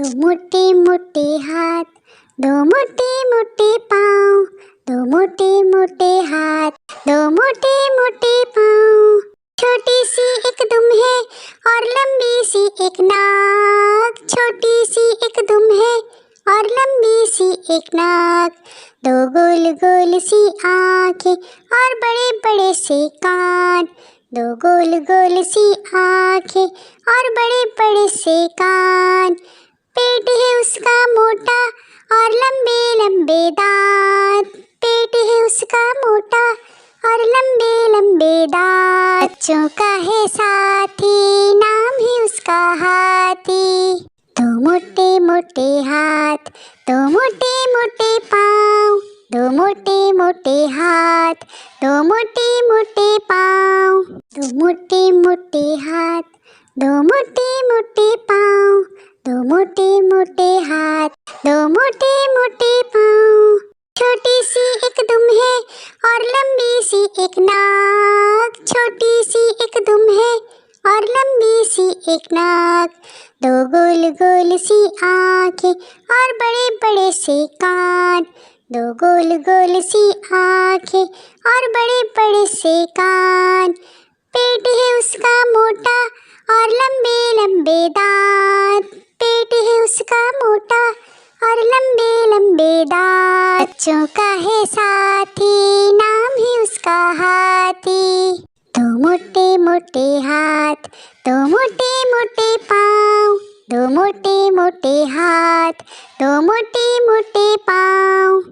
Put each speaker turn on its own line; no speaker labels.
दो मोटे मोटे हाथ, दो मोटे मोटे पाँव, दो मोटे मोटे हाथ, दो मोटे मोटे पाँव। छोटी सी एक दुम है और लंबी सी एक नाक, छोटी सी एक दुम है और लंबी सी एक नाक। दो गोल गोल सी आँखें और बड़े बड़े से कान, दो गोल गोल सी आँखें और बड़े बड़े से कान। पेट है उसका मोटा और लंबे लंबे दांत, पेट है उसका मोटा और लंबे लंबे दांत। बच्चों का है साथी, नाम है उसका हाथी। दो मोटे मोटे हाथ, दो मोटे मोटे पाँव, दो मोटे मोटे हाथ, दो मोटे मोटे पाँव। दो मोटे मोटे हाथ, दो मोटे मोटे पाँव, दो मोटे मोटे हाथ, दो मोटे मोटे पाँव। छोटी सी एक दुम है और लंबी सी एक नाक, छोटी सी एक दुम है और लंबी सी एक नाक। दो गोल गोल सी आँखें और बड़े बड़े से कान, दो गोल गोल सी आँखें और बड़े बड़े से कान। पेट है उसका मोटा और लंबे लंबे दांत, पेट है उसका मोटा और लंबे लंबे दांत। बच्चों का है साथी, नाम है उसका हाथी। दो मोटे मोटे हाथ, दो मोटे मोटे पाँव, दो मोटे मोटे हाथ, दो मोटे मोटे पाँव।